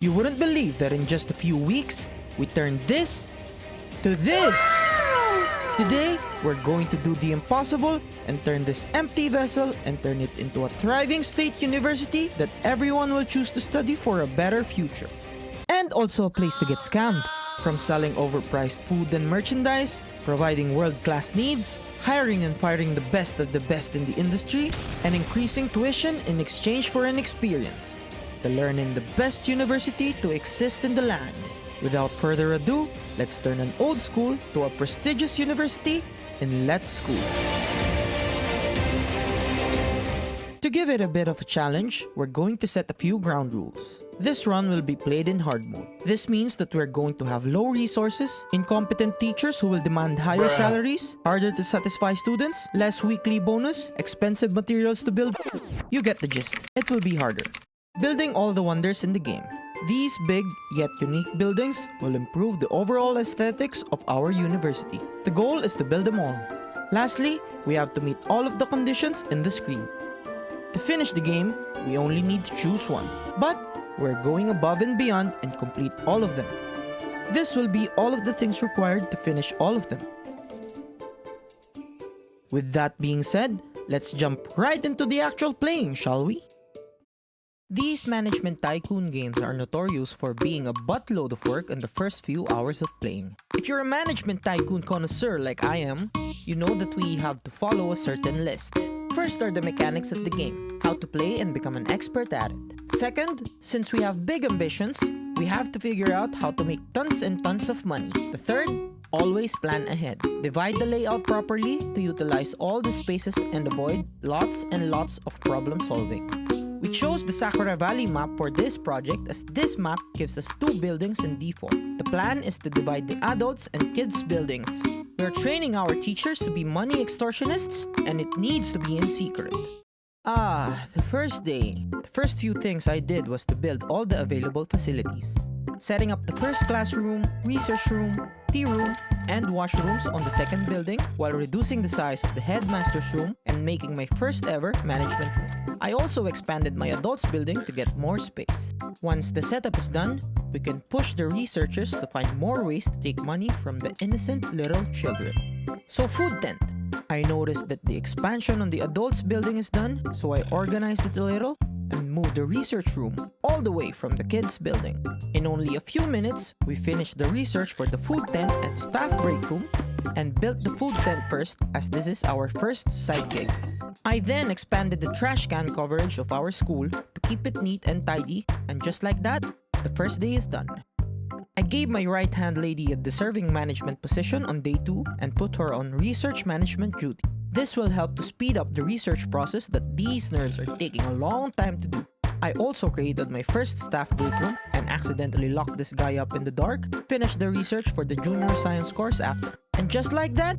You wouldn't believe that in just a few weeks, we turned this to this! Today, we're going to do the impossible and turn this empty vessel and turn it into a thriving state university that everyone will choose to study for a better future. And also a place to get scammed. From selling overpriced food and merchandise, providing world-class needs, hiring and firing the best of the best in the industry, and increasing tuition in exchange for an experience. To learn in the best university to exist in the land. Without further ado, let's turn an old school to a prestigious university in Let's School. To give it a bit of a challenge, we're going to set a few ground rules. This run will be played in hard mode. This means that we're going to have low resources, incompetent teachers who will demand higher salaries, harder to satisfy students, less weekly bonus, expensive materials to build. You get the gist. It will be harder. Building all the wonders in the game. These big yet unique buildings will improve the overall aesthetics of our university. The goal is to build them all. Lastly, we have to meet all of the conditions in the screen. To finish the game, we only need to choose one. But we're going above and beyond and complete all of them. This will be all of the things required to finish all of them. With that being said, let's jump right into the actual playing, shall we? These management tycoon games are notorious for being a buttload of work in the first few hours of playing. If you're a management tycoon connoisseur like I am, you know that we have to follow a certain list. First are the mechanics of the game, how to play and become an expert at it. Second, since we have big ambitions, we have to figure out how to make tons and tons of money. The third, always plan ahead. Divide the layout properly to utilize all the spaces and avoid lots and lots of problem solving. We chose the Sakura Valley map for this project as this map gives us 2 buildings in default. The plan is to divide the adults and kids buildings. We are training our teachers to be money extortionists and it needs to be in secret. The first day. The first few things I did was to build all the available facilities. Setting up the first classroom, research room, tea room, and washrooms on the second building while reducing the size of the headmaster's room and making my first ever management room. I also expanded my adults building to get more space. Once the setup is done, we can push the researchers to find more ways to take money from the innocent little children. So food tent. I noticed that the expansion on the adults building is done, so I organized it a little and moved the research room all the way from the kids building. In only a few minutes, we finished the research for the food tent and staff break room and built the food tent first as this is our first side gig. I then expanded the trash can coverage of our school to keep it neat and tidy, and just like that, the first day is done. I gave my right-hand lady a deserving management position on day 2 and put her on research management duty. This will help to speed up the research process that these nerds are taking a long time to do. I also created my first staff break room and accidentally locked this guy up in the dark, finished the research for the junior science course after. And just like that,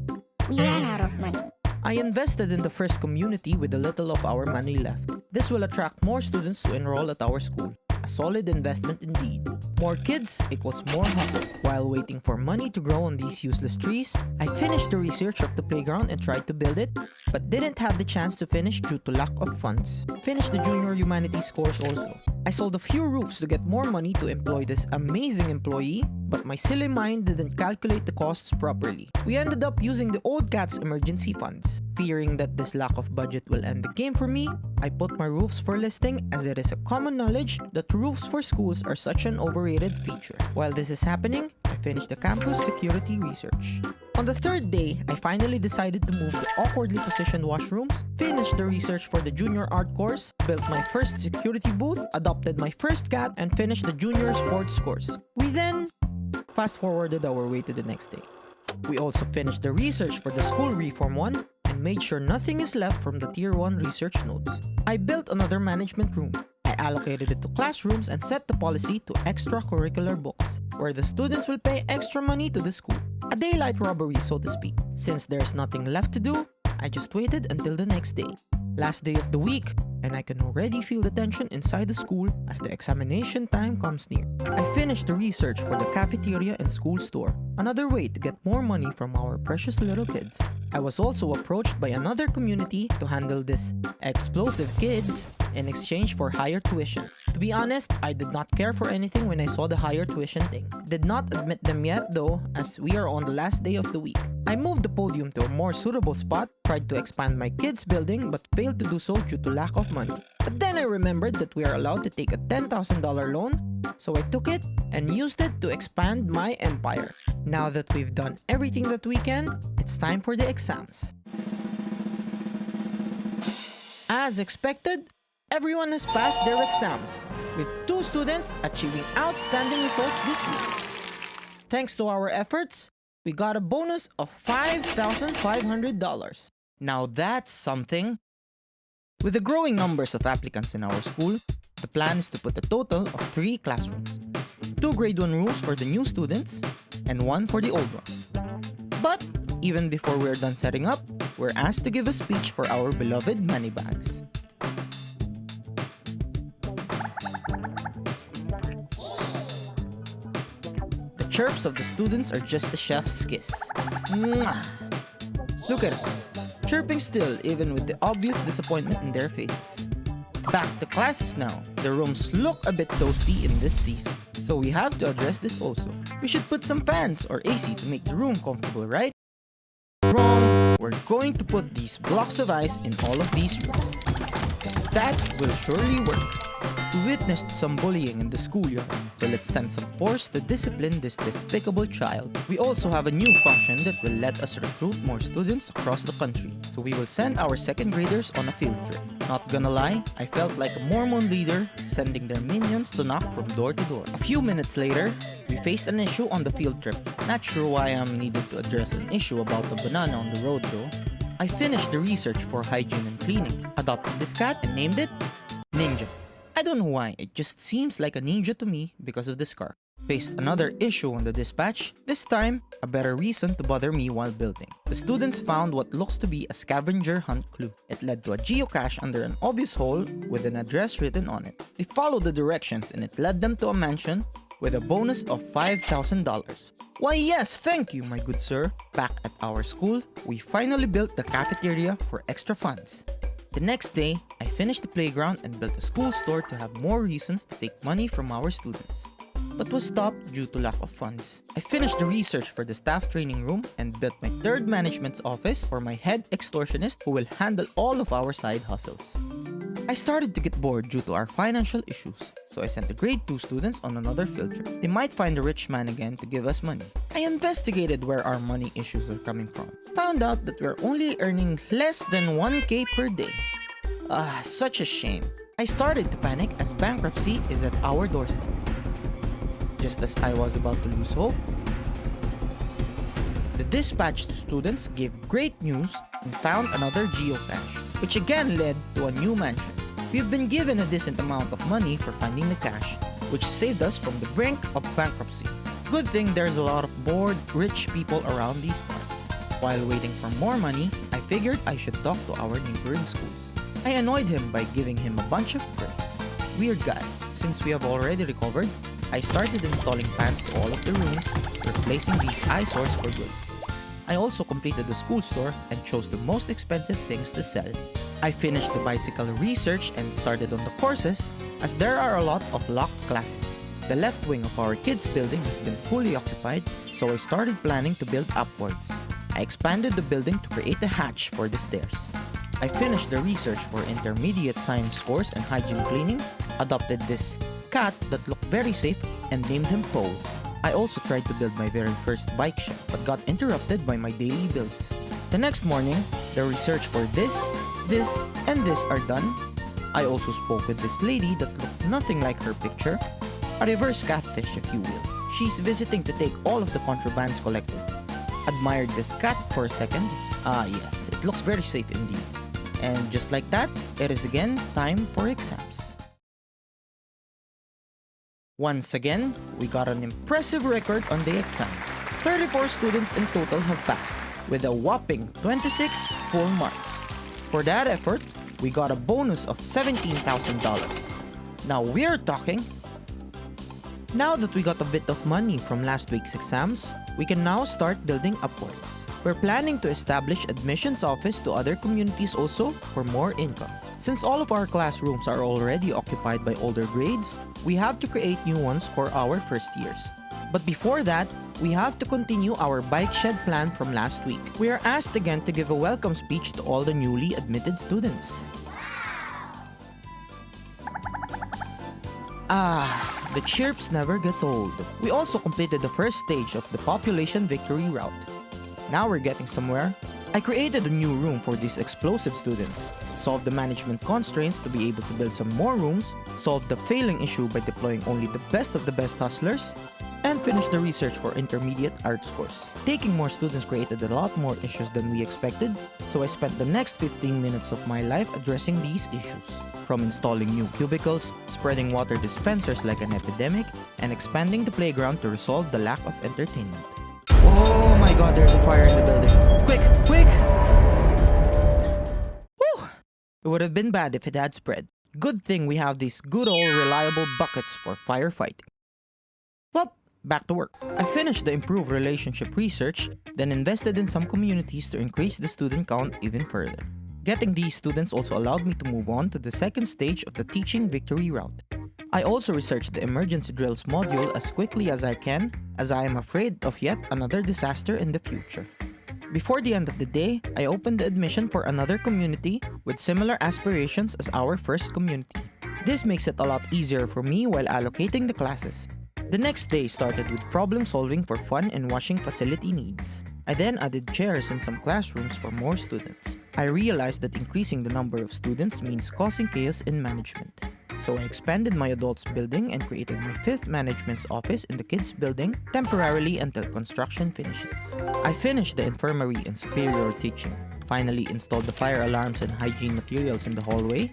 we ran out of money. I invested in the first community with a little of our money left. This will attract more students to enroll at our school. A solid investment indeed. More kids equals more hustle. While waiting for money to grow on these useless trees, I finished the research of the playground and tried to build it, but didn't have the chance to finish due to lack of funds. Finished the junior humanities course also. I sold a few roofs to get more money to employ this amazing employee, but my silly mind didn't calculate the costs properly. We ended up using the old cat's emergency funds. Fearing that this lack of budget will end the game for me, I put my roofs for listing as it is a common knowledge that roofs for schools are such an overrated feature. While this is happening, I finished the campus security research. On the third day, I finally decided to move the awkwardly positioned washrooms, finished the research for the junior art course, built my first security booth, adopted my first cat, and finished the junior sports course. We then fast-forwarded our way to the next day. We also finished the research for the school reform 1 and made sure nothing is left from the tier 1 research notes. I built another management room. I allocated it to classrooms and set the policy to extracurricular books, where the students will pay extra money to the school. A daylight robbery, so to speak. Since there's nothing left to do, I just waited until the next day. Last day of the week, and I can already feel the tension inside the school as the examination time comes near. I finished the research for the cafeteria and school store, another way to get more money from our precious little kids. I was also approached by another community to handle this explosive kids in exchange for higher tuition. To be honest, I did not care for anything when I saw the higher tuition thing. Did not admit them yet though, as we are on the last day of the week. I moved the podium to a more suitable spot, tried to expand my kids' building but failed to do so due to lack of money. But then I remembered that we are allowed to take a $10,000 loan, so I took it and used it to expand my empire. Now that we've done everything that we can, it's time for the exams. As expected, everyone has passed their exams, with 2 students achieving outstanding results this week. Thanks to our efforts, we got a bonus of $5,500. Now that's something. With the growing numbers of applicants in our school, the plan is to put a total of 3 classrooms. 2 grade 1 rooms for the new students, and 1 for the old ones. But even before we're done setting up, we're asked to give a speech for our beloved moneybags. The chirps of the students are just the chef's kiss. Mwah! Look at it, chirping still even with the obvious disappointment in their faces. Back to classes now. The rooms look a bit toasty in this season, so we have to address this also. We should put some fans or AC to make the room comfortable, right? Wrong! We're going to put these blocks of ice in all of these rooms. That will surely work. We witnessed some bullying in the schoolyard, so let's send some force to discipline this despicable child. We also have a new function that will let us recruit more students across the country, so we will send our 2nd graders on a field trip. Not gonna lie, I felt like a Mormon leader sending their minions to knock from door to door. A few minutes later, we faced an issue on the field trip. Not sure why I'm needed to address an issue about a banana on the road though. I finished the research for hygiene and cleaning, adopted this cat and named it Ninja. I don't know why, it just seems like a ninja to me because of the scar. Faced another issue on the dispatch, this time, a better reason to bother me while building. The students found what looks to be a scavenger hunt clue. It led to a geocache under an obvious hole with an address written on it. They followed the directions and it led them to a mansion with a bonus of $5,000. Why yes, thank you my good sir. Back at our school, we finally built the cafeteria for extra funds. The next day, I finished the playground and built a school store to have more reasons to take money from our students, but was stopped due to lack of funds. I finished the research for the staff training room and built my 3rd management's office for my head extortionist who will handle all of our side hustles. I started to get bored due to our financial issues, so I sent the grade 2 students on another field trip. They might find a rich man again to give us money. I investigated where our money issues are coming from. Found out that we're only earning less than 1K per day. Such a shame. I started to panic as bankruptcy is at our doorstep. Just as I was about to lose hope, the dispatched students gave great news and found another geocache, which again led to a new mansion. We've been given a decent amount of money for finding the cache, which saved us from the brink of bankruptcy. Good thing there's a lot of bored, rich people around these parts. While waiting for more money, I figured I should talk to our neighboring schools. I annoyed him by giving him a bunch of praise. Weird guy. Since we have already recovered, I started installing fans to all of the rooms, replacing these eyesores for good. I also completed the school store and chose the most expensive things to sell. I finished the bicycle research and started on the courses, as there are a lot of locked classes. The left wing of our kids' building has been fully occupied, so I started planning to build upwards. I expanded the building to create a hatch for the stairs. I finished the research for intermediate science course and hygiene cleaning, adopted this cat that looked very safe, and named him Poe. I also tried to build my very first bike shed, but got interrupted by my daily bills. The next morning, the research for this, and this are done. I also spoke with this lady that looked nothing like her picture, a reverse catfish if you will. She's visiting to take all of the contrabands collected. Admired this cat for a second. Yes, it looks very safe indeed. And just like that, it is again time for exams. Once again, we got an impressive record on the exams. 34 students in total have passed, with a whopping 26 full marks. For that effort, we got a bonus of $17,000. Now we're talking. Now that we got a bit of money from last week's exams, we can now start building upwards. We're planning to establish admissions office to other communities also for more income. Since all of our classrooms are already occupied by older grades, we have to create new ones for our first years. But before that, we have to continue our bike shed plan from last week. We are asked again to give a welcome speech to all the newly admitted students. The chirps never gets old. We also completed the first stage of the population victory route. Now we're getting somewhere. I created a new room for these explosive students, solved the management constraints to be able to build some more rooms, solved the failing issue by deploying only the best of the best hustlers, and finished the research for intermediate art scores. Taking more students created a lot more issues than we expected, so I spent the next 15 minutes of my life addressing these issues. From installing new cubicles, spreading water dispensers like an epidemic, and expanding the playground to resolve the lack of entertainment. Oh my god, there's a fire in the building. Quick, quick! Whew! It would have been bad if it had spread. Good thing we have these good old reliable buckets for firefighting. Well, back to work. I finished the improved relationship research, then invested in some communities to increase the student count even further. Getting these students also allowed me to move on to the second stage of the teaching victory route. I also researched the emergency drills module as quickly as I can, as I am afraid of yet another disaster in the future. Before the end of the day, I opened the admission for another community with similar aspirations as our first community. This makes it a lot easier for me while allocating the classes. The next day started with problem solving for fun and washing facility needs. I then added chairs in some classrooms for more students. I realized that increasing the number of students means causing chaos in management. So I expanded my adults building and created my 5th management's office in the kids building temporarily until construction finishes. I finished the infirmary and superior teaching, finally installed the fire alarms and hygiene materials in the hallway,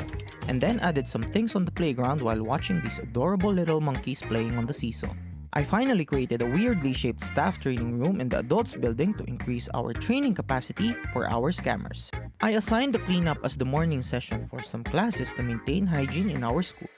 and then added some things on the playground while watching these adorable little monkeys playing on the seesaw. I finally created a weirdly shaped staff training room in the adults building to increase our training capacity for our scammers. I assigned the cleanup as the morning session for some classes to maintain hygiene in our school.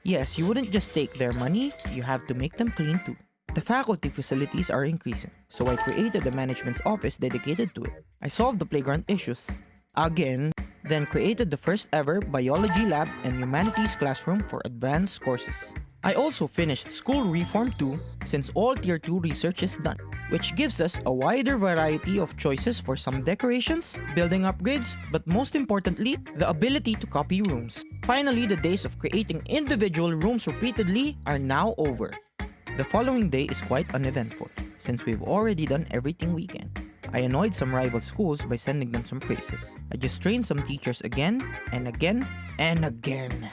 Yes, you wouldn't just take their money, you have to make them clean too. The faculty facilities are increasing, so I created the management's office dedicated to it. I solved the playground issues again, then created the first ever biology lab and humanities classroom for advanced courses. I also finished School Reform 2 since all Tier 2 research is done, which gives us a wider variety of choices for some decorations, building upgrades, but most importantly, the ability to copy rooms. Finally, the days of creating individual rooms repeatedly are now over. The following day is quite uneventful, since we've already done everything we can. I annoyed some rival schools by sending them some praises. I just trained some teachers again, and again, and again.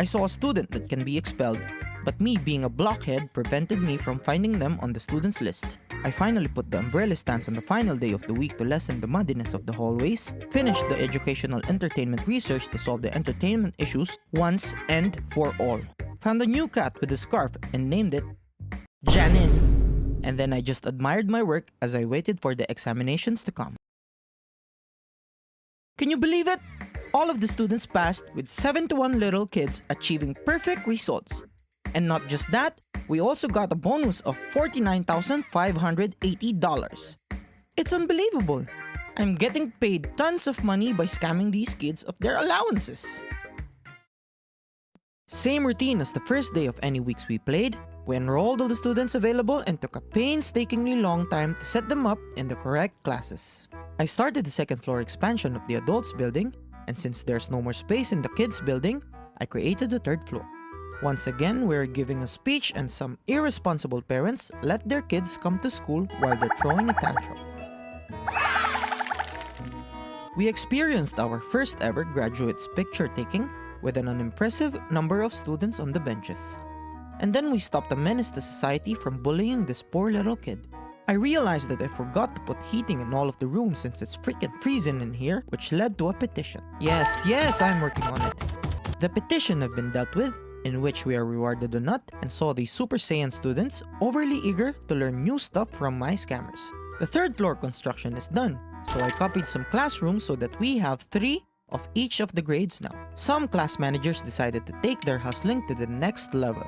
I saw a student that can be expelled, but me being a blockhead prevented me from finding them on the students list. I finally put the umbrella stands on the final day of the week to lessen the muddiness of the hallways, finished the educational entertainment research to solve the entertainment issues once and for all, found a new cat with a scarf and named it Janine, and then I just admired my work as I waited for the examinations to come. Can you believe it? All of the students passed with 71 little kids achieving perfect results. And not just that, we also got a bonus of $49,580. It's unbelievable. I'm getting paid tons of money by scamming these kids of their allowances. Same routine as the first day of any weeks we played. We enrolled all the students available and took a painstakingly long time to set them up in the correct classes. I started the second floor expansion of the adults building, and since there's no more space in the kids building, I created the third floor. Once again, we're giving a speech and some irresponsible parents let their kids come to school while they're throwing a tantrum. We experienced our first ever graduates picture taking with an unimpressive number of students on the benches. And then we stopped a menace to society from bullying this poor little kid. I realized that I forgot to put heating in all of the rooms since it's freaking freezing in here, which led to a petition. Yes, I'm working on it. The petition have been dealt with, in which we are rewarded a nut and saw these Super Saiyan students overly eager to learn new stuff from my scammers. The third floor construction is done, so I copied some classrooms so that we have 3 of each of the grades now. Some class managers decided to take their hustling to the next level,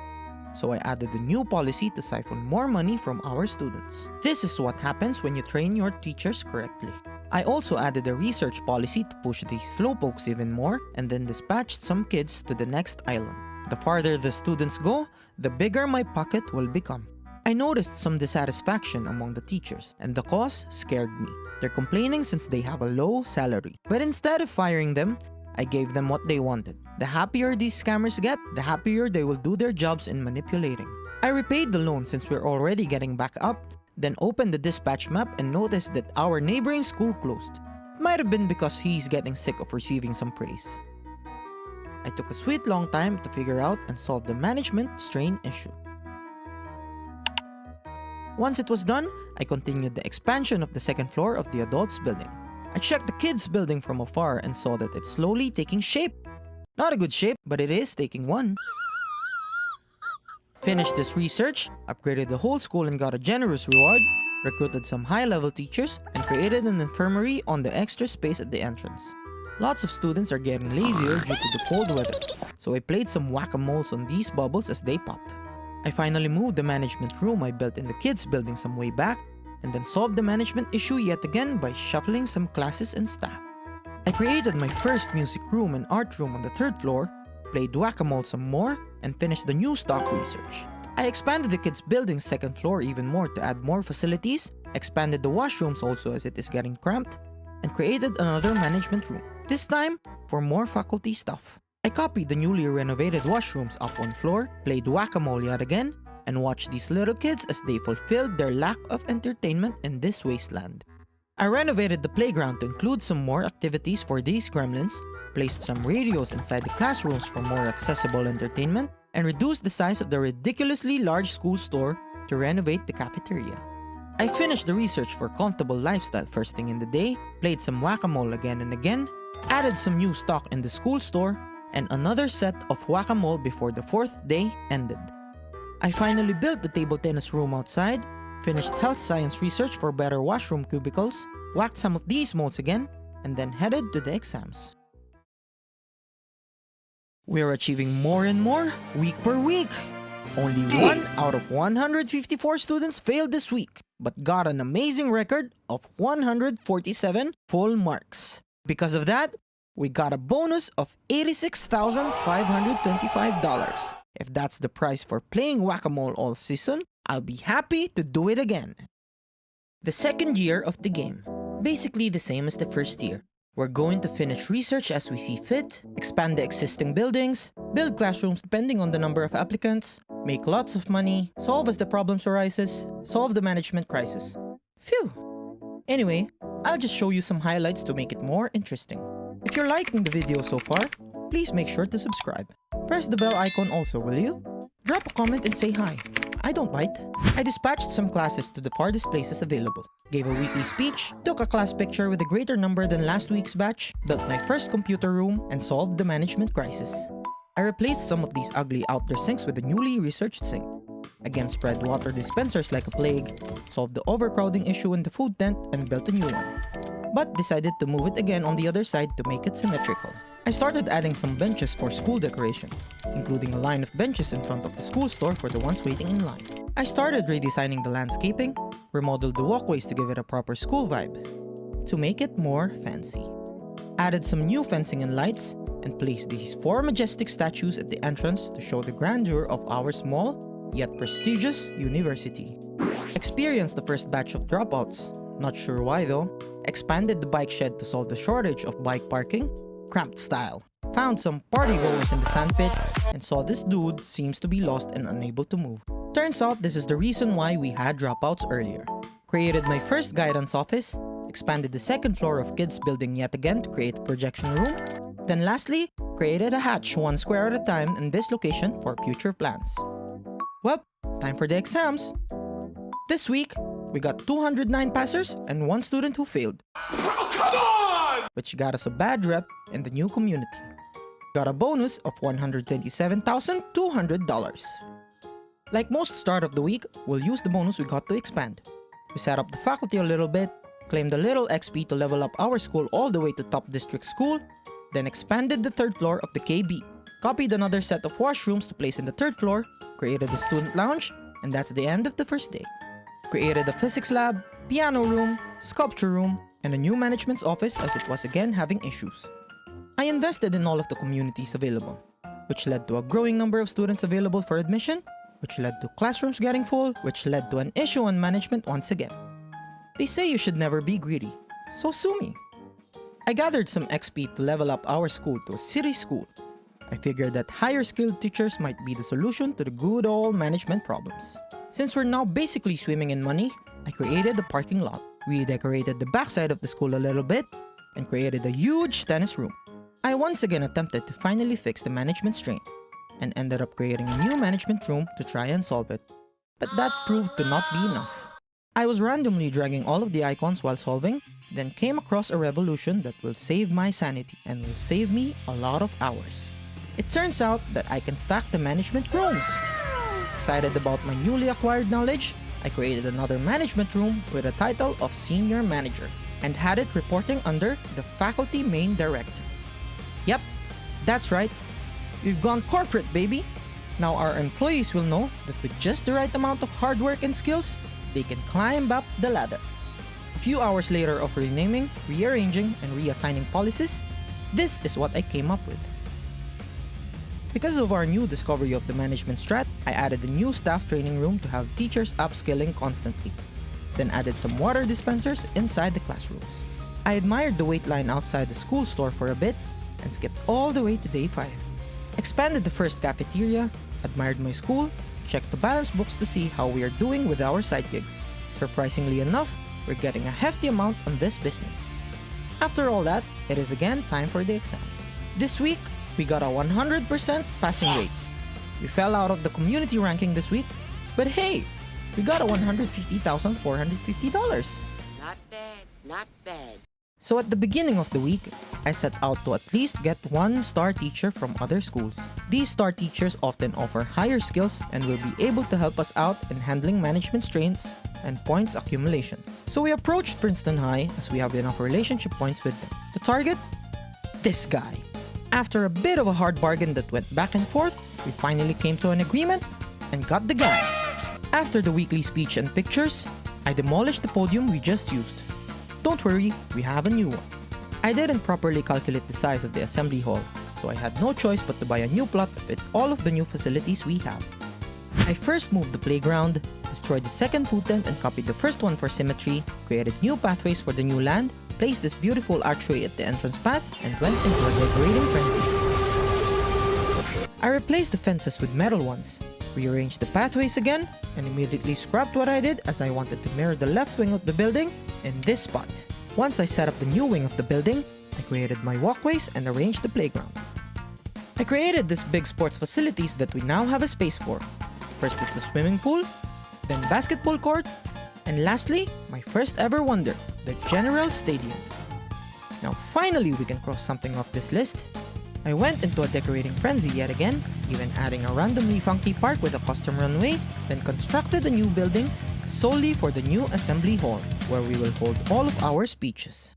so I added a new policy to siphon more money from our students. This is what happens when you train your teachers correctly. I also added a research policy to push the slowpokes even more and then dispatched some kids to the next island. The farther the students go, the bigger my pocket will become. I noticed some dissatisfaction among the teachers, and the cause scared me. They're complaining since they have a low salary. But instead of firing them, I gave them what they wanted. The happier these scammers get, the happier they will do their jobs in manipulating. I repaid the loan since we're already getting back up, then opened the dispatch map and noticed that our neighboring school closed. Might have been because he's getting sick of receiving some praise. I took a sweet long time to figure out and solve the management strain issue. Once it was done, I continued the expansion of the second floor of the adults building. I checked the kids building from afar and saw that it's slowly taking shape. Not a good shape, but it is taking one. Finished this research, upgraded the whole school and got a generous reward, recruited some high-level teachers, and created an infirmary on the extra space at the entrance. Lots of students are getting lazier due to the cold weather, so I played some whack-a-moles on these bubbles as they popped. I finally moved the management room I built in the kids building some way back, and then solved the management issue yet again by shuffling some classes and staff. I created my first music room and art room on the third floor, played whack-a-mole some more, and finished the new stock research. I expanded the kids' building's second floor even more to add more facilities, expanded the washrooms also as it is getting cramped, and created another management room, this time for more faculty stuff. I copied the newly renovated washrooms up one floor, played whack-a-mole yet again, and watched these little kids as they fulfilled their lack of entertainment in this wasteland. I renovated the playground to include some more activities for these gremlins, placed some radios inside the classrooms for more accessible entertainment, and reduced the size of the ridiculously large school store to renovate the cafeteria. I finished the research for comfortable lifestyle first thing in the day, played some whack-a-mole again and again, added some new stock in the school store, and another set of whack-a-mole before the fourth day ended. I finally built the table tennis room outside, finished health science research for better washroom cubicles, whacked some of these molds again, and then headed to the exams. We're achieving more and more week per week. Only 1 out of 154 students failed this week, but got an amazing record of 147 full marks. Because of that, we got a bonus of $86,525. If that's the price for playing whack-a-mole all season, I'll be happy to do it again. The second year of the game. Basically the same as the first year. We're going to finish research as we see fit, expand the existing buildings, build classrooms depending on the number of applicants, make lots of money, solve as the problems arises, solve the management crisis. Phew! Anyway, I'll just show you some highlights to make it more interesting. If you're liking the video so far, please make sure to subscribe. Press the bell icon also, will you? Drop a comment and say hi. I don't bite. I dispatched some classes to the farthest places available, gave a weekly speech, took a class picture with a greater number than last week's batch, built my first computer room, and solved the management crisis. I replaced some of these ugly outdoor sinks with a newly researched sink. Again, spread water dispensers like a plague, solved the overcrowding issue in the food tent, and built a new one. But decided to move it again on the other side to make it symmetrical. I started adding some benches for school decoration, including a line of benches in front of the school store for the ones waiting in line. I started redesigning the landscaping, remodeled the walkways to give it a proper school vibe, to make it more fancy. Added some new fencing and lights, and placed these 4 majestic statues at the entrance to show the grandeur of our small, yet prestigious university. Experienced the first batch of dropouts, not sure why though. Expanded the bike shed to solve the shortage of bike parking, cramped style. Found some party goers in the sandpit, and saw this dude seems to be lost and unable to move. Turns out this is the reason why we had dropouts earlier. Created my first guidance office, expanded the second floor of kids building yet again to create a projection room, then lastly, created a hatch 1 square at a time in this location for future plans. Well, time for the exams. This week, we got 209 passers and 1 student who failed. Oh, come on! Which got us a bad rep in the new community. Got a bonus of $127,200. Like most start of the week, we'll use the bonus we got to expand. We set up the faculty a little bit, claimed a little XP to level up our school all the way to top district school, then expanded the third floor of the KB. Copied another set of washrooms to place in the third floor, created a student lounge, and that's the end of the first day. Created a physics lab, piano room, sculpture room, and a new management's office as it was again having issues. I invested in all of the communities available, which led to a growing number of students available for admission, which led to classrooms getting full, which led to an issue on management once again. They say you should never be greedy, so sue me. I gathered some XP to level up our school to a city school. I figured that higher skilled teachers might be the solution to the good old management problems. Since we're now basically swimming in money, I created the parking lot. We decorated the backside of the school a little bit and created a huge tennis room. I once again attempted to finally fix the management strain and ended up creating a new management room to try and solve it. But that proved to not be enough. I was randomly dragging all of the icons while solving, then came across a revolution that will save my sanity and will save me a lot of hours. It turns out that I can stack the management rooms. Excited about my newly acquired knowledge, I created another management room with a title of Senior Manager and had it reporting under the Faculty Main Director. Yep, that's right. We've gone corporate, baby. Now our employees will know that with just the right amount of hard work and skills, they can climb up the ladder. A few hours later of renaming, rearranging, and reassigning policies, this is what I came up with. Because of our new discovery of the management strat, I added a new staff training room to have teachers upskilling constantly. Then added some water dispensers inside the classrooms. I admired the wait line outside the school store for a bit and skipped all the way to day 5. Expanded the first cafeteria, admired my school, checked the balance books to see how we are doing with our side gigs. Surprisingly enough, we're getting a hefty amount on this business. After all that, it is again time for the exams. This week, we got a 100% passing rate. We fell out of the community ranking this week, but hey, we got a $150,450. Not bad, not bad. So at the beginning of the week, I set out to at least get one star teacher from other schools. These star teachers often offer higher skills and will be able to help us out in handling management strains and points accumulation. So we approached Princeton High as we have enough relationship points with them. The target? This guy. After a bit of a hard bargain that went back and forth, we finally came to an agreement and got the guy. After the weekly speech and pictures, I demolished the podium we just used. Don't worry, we have a new one. I didn't properly calculate the size of the assembly hall, so I had no choice but to buy a new plot to fit all of the new facilities we have. I first moved the playground, destroyed the second food tent and copied the first one for symmetry, created new pathways for the new land, placed this beautiful archway at the entrance path, and went into a decorating frenzy. I replaced the fences with metal ones, rearranged the pathways again, and immediately scrapped what I did as I wanted to mirror the left wing of the building in this spot. Once I set up the new wing of the building, I created my walkways and arranged the playground. I created this big sports facilities that we now have a space for. First is the swimming pool, then basketball court, and lastly, my first ever wonder, the General Stadium. Now finally we can cross something off this list. I went into a decorating frenzy yet again, even adding a randomly funky park with a custom runway, then constructed a new building solely for the new assembly hall, where we will hold all of our speeches.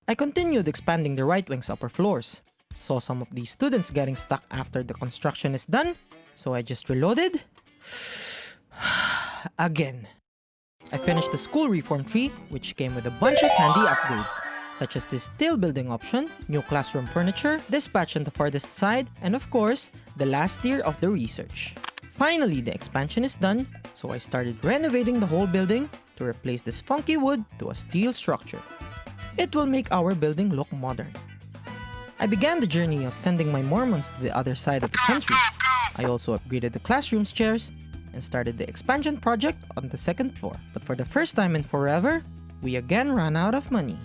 I continued expanding the right wing's upper floors. Saw some of these students getting stuck after the construction is done, so I just reloaded. Again. I finished the school reform tree, which came with a bunch of handy upgrades, such as this tail building option, new classroom furniture, dispatch on the farthest side, and of course, the last tier of the research. Finally, the expansion is done, so I started renovating the whole building to replace this funky wood to a steel structure. It will make our building look modern. I began the journey of sending my Mormons to the other side of the country. I also upgraded the classroom's chairs and started the expansion project on the second floor. But for the first time in forever, we again ran out of money.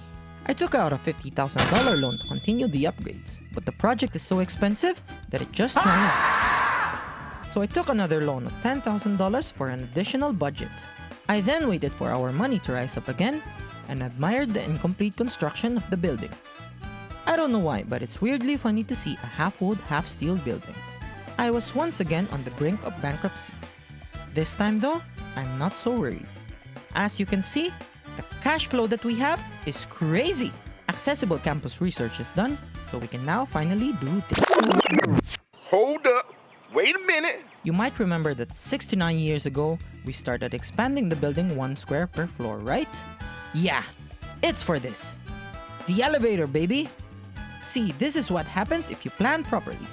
I took out a $50,000 loan to continue the upgrades, but the project is so expensive that it just ran out. So I took another loan of $10,000 for an additional budget. I then waited for our money to rise up again and admired the incomplete construction of the building. I don't know why, but it's weirdly funny to see a half-wood, half-steel building. I was once again on the brink of bankruptcy. This time though, I'm not so worried. As you can see, the cash flow that we have is crazy. Accessible campus research is done, so we can now finally do this. Hold up, wait a minute. You might remember that 69 years ago, we started expanding the building 1 square per floor, right? Yeah, It's for this. The elevator, baby! See, this is what happens if you plan properly.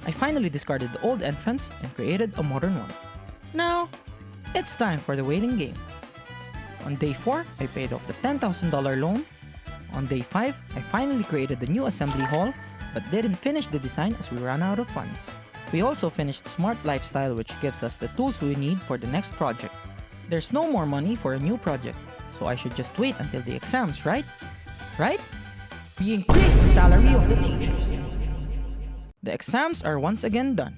I finally discarded the old entrance and created a modern one. Now, it's time for the waiting game. On day 4, I paid off the $10,000 loan. On day 5, I finally created the new assembly hall, but didn't finish the design as we ran out of funds. We also finished Smart Lifestyle, which gives us the tools we need for the next project. There's no more money for a new project, so I should just wait until the exams, right? Right? We increased the salary of the teachers. The exams are once again done.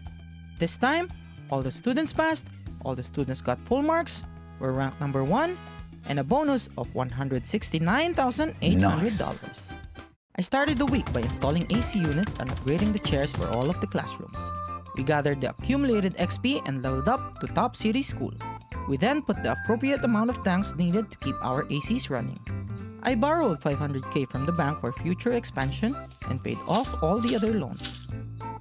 This time, all the students passed, all the students got full marks, were ranked number 1, and a bonus of $169,800. I started the week by installing AC units and upgrading the chairs for all of the classrooms. We gathered the accumulated XP and leveled up to top city school. We then put the appropriate amount of tanks needed to keep our ACs running. I borrowed $500K from the bank for future expansion and paid off all the other loans.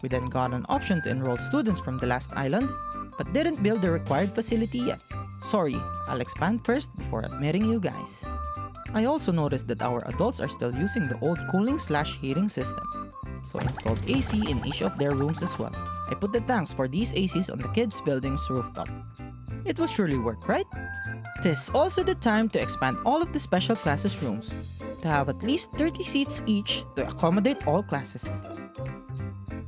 We then got an option to enroll students from the last island, but didn't build the required facility yet. Sorry, I'll expand first before admitting you guys. I also noticed that our adults are still using the old cooling/heating system, so I installed AC in each of their rooms as well. I put the tanks for these ACs on the kids' building's rooftop. It will surely work, right? This is also the time to expand all of the special classes rooms, to have at least 30 seats each to accommodate all classes.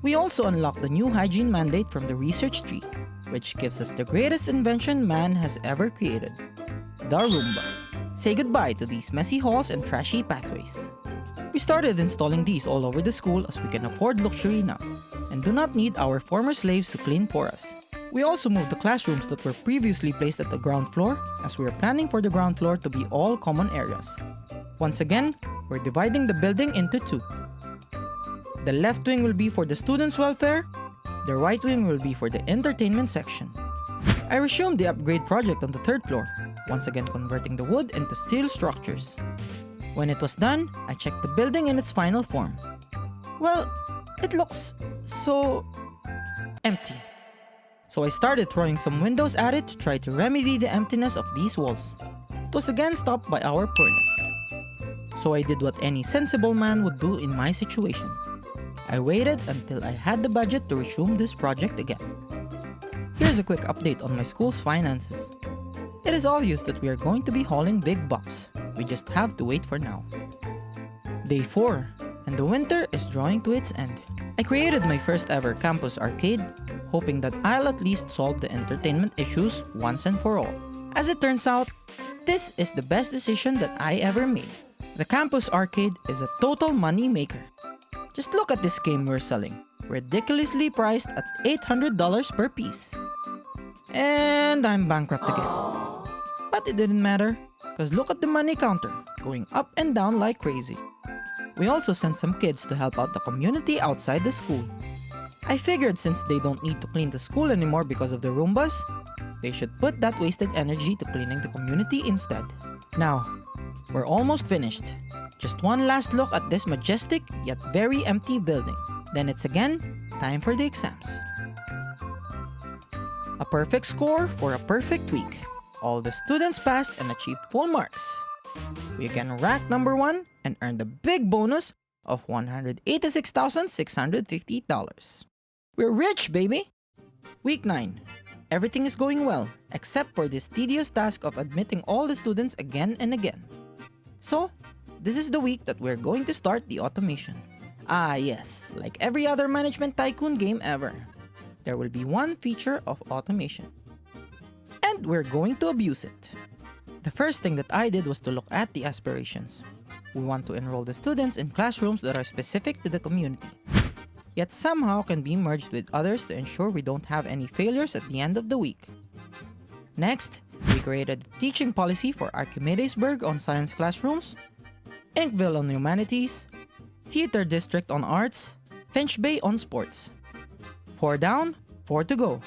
We also unlocked the new hygiene mandate from the research tree, which gives us the greatest invention man has ever created, the Roomba. Say goodbye to these messy halls and trashy pathways. We started installing these all over the school as we can afford luxury now, and do not need our former slaves to clean for us. We also moved the classrooms that were previously placed at the ground floor, as we are planning for the ground floor to be all common areas. Once again, we're dividing the building into 2. The left wing will be for the students' welfare, the right wing will be for the entertainment section. I resumed the upgrade project on the 3rd floor, once again converting the wood into steel structures. When it was done, I checked the building in its final form. Well, it looks so empty. So I started throwing some windows at it to try to remedy the emptiness of these walls. It was again stopped by our poorness. So I did what any sensible man would do in my situation. I waited until I had the budget to resume this project again. Here's a quick update on my school's finances. It is obvious that we are going to be hauling big bucks. We just have to wait for now. Day 4, and the winter is drawing to its end. I created my first ever campus arcade, hoping that I'll at least solve the entertainment issues once and for all. As it turns out, this is the best decision that I ever made. The campus arcade is a total money maker. Just look at this game we're selling, ridiculously priced at $800 per piece. And I'm bankrupt again. But it didn't matter, cause look at the money counter, going up and down like crazy. We also sent some kids to help out the community outside the school. I figured since they don't need to clean the school anymore because of the Roombas, they should put that wasted energy to cleaning the community instead. Now, we're almost finished. Just one last look at this majestic yet very empty building. Then it's again time for the exams. A perfect score for a perfect week. All the students passed and achieved full marks. We again ranked number 1 and earned a big bonus of $186,650. We're rich, baby! Week 9. Everything is going well, except for this tedious task of admitting all the students again and again. So, this is the week that we're going to start the automation. Ah yes, like every other management tycoon game ever, there will be one feature of automation. And we're going to abuse it. The first thing that I did was to look at the aspirations. We want to enroll the students in classrooms that are specific to the community, yet somehow can be merged with others to ensure we don't have any failures at the end of the week. Next, we created a teaching policy for Archimedesburg on science classrooms, Inkville on humanities, Theater District on arts, Finch Bay on sports. 4 down, 4 to go.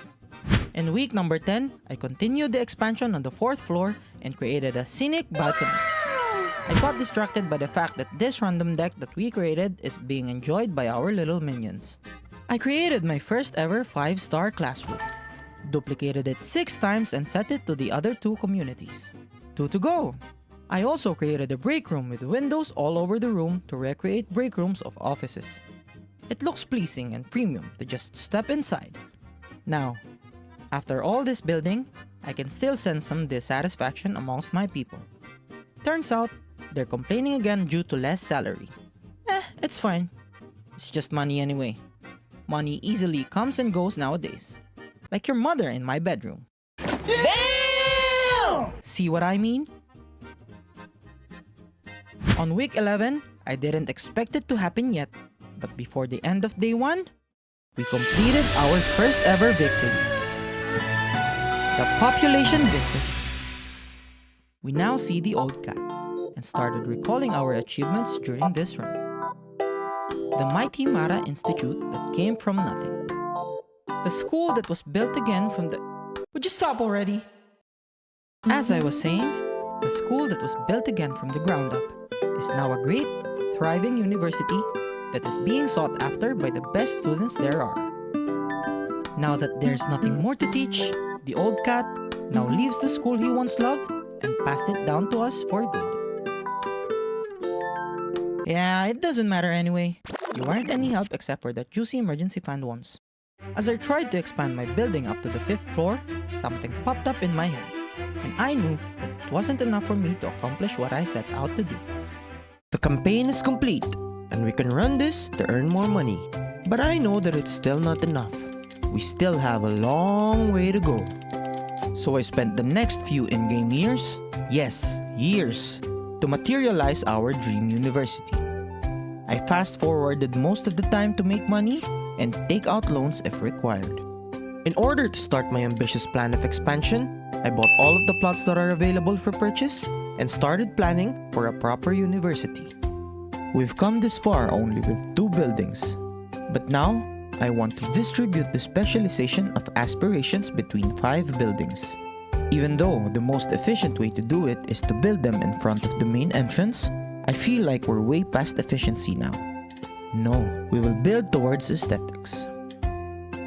In week number 10, I continued the expansion on the 4th floor and created a scenic balcony. I got distracted by the fact that this random deck that we created is being enjoyed by our little minions. I created my first ever 5-star classroom, duplicated it 6 times and set it to the other 2 communities. 2 to go. I also created a break room with windows all over the room to recreate break rooms of offices. It looks pleasing and premium to just step inside. Now, after all this building, I can still sense some dissatisfaction amongst my people. Turns out, they're complaining again due to less salary. It's fine. It's just money anyway. Money easily comes and goes nowadays. Like your mother in my bedroom. Damn! See what I mean? On week 11, I didn't expect it to happen yet, but before the end of day 1, we completed our first ever victory. The population victory. We now see the old cat and started recalling our achievements during this run. The mighty Mara Institute that came from nothing. The school that was built again from the... Would you stop already? As I was saying, the school that was built again from the ground up is now a great, thriving university that is being sought after by the best students there are. Now that there's nothing more to teach, the old cat now leaves the school he once loved and passed it down to us for good. Yeah, it doesn't matter anyway. You aren't any help except for that juicy emergency fund once. As I tried to expand my building up to the 5th floor, something popped up in my head, and I knew that it wasn't enough for me to accomplish what I set out to do. The campaign is complete, and we can run this to earn more money. But I know that it's still not enough. We still have a long way to go. So I spent the next few in-game years, yes, years, to materialize our dream university. I fast-forwarded most of the time to make money and take out loans if required. In order to start my ambitious plan of expansion, I bought all of the plots that are available for purchase and started planning for a proper university. We've come this far only with 2 buildings, but now I want to distribute the specialization of aspirations between 5 buildings. Even though the most efficient way to do it is to build them in front of the main entrance, I feel like we're way past efficiency now. No, we will build towards aesthetics,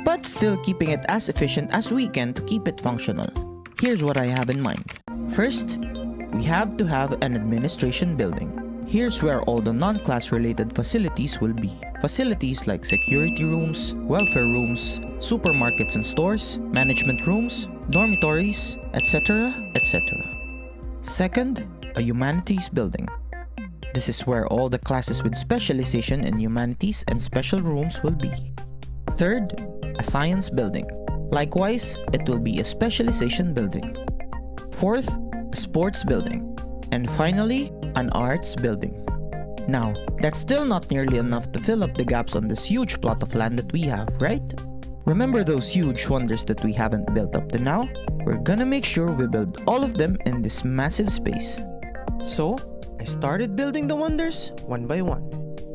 but still keeping it as efficient as we can to keep it functional. Here's what I have in mind. First, we have to have an administration building. Here's where all the non-class related facilities will be. Facilities like security rooms, welfare rooms, supermarkets and stores, management rooms, dormitories, etc., etc. Second, a humanities building. This is where all the classes with specialization in humanities and special rooms will be. Third, a science building. Likewise, it will be a specialization building. Fourth, a sports building. And finally, an arts building. Now, that's still not nearly enough to fill up the gaps on this huge plot of land that we have, right? Remember those huge wonders that we haven't built up to now? We're gonna make sure we build all of them in this massive space. So, I started building the wonders one by one.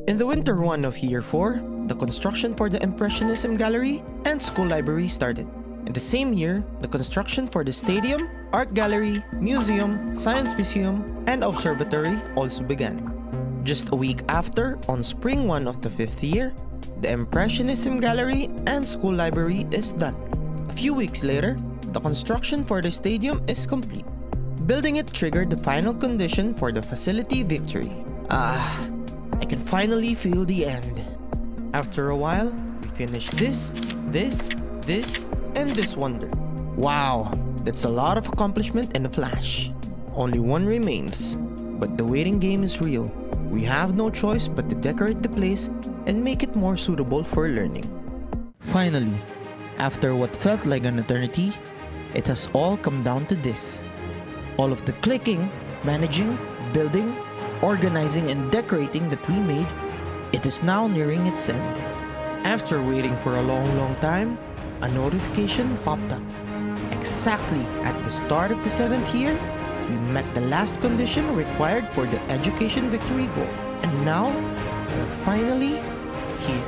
In the winter 1 of year 4, the construction for the Impressionism Gallery and school library started. In the same year, the construction for the stadium, art gallery, museum, science museum, and observatory also began. Just a week after, on spring 1 of the 5th year, the Impressionism Gallery and school library is done. A few weeks later, the construction for the stadium is complete. Building it triggered the final condition for the facility victory. I can finally feel the end. After a while, we finished this, and this wonder. Wow, that's a lot of accomplishment in a flash. Only one remains, but the waiting game is real. We have no choice but to decorate the place and make it more suitable for learning. Finally, after what felt like an eternity, it has all come down to this. All of the clicking, managing, building, organizing, and decorating that we made, it is now nearing its end. After waiting for a long time, a notification popped up. Exactly at the start of the 7th year, we met the last condition required for the education victory goal. And now, we're finally here.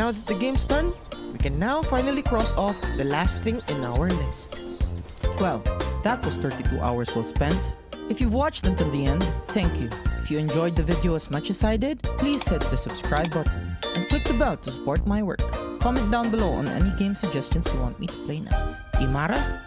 now that the game's done, we can now finally cross off the last thing in our list. Well, that was 32 hours well spent. If you've watched until the end, thank you. If you enjoyed the video as much as I did, please hit the subscribe button and click the bell to support my work. Comment down below on any game suggestions you want me to play next. Imara?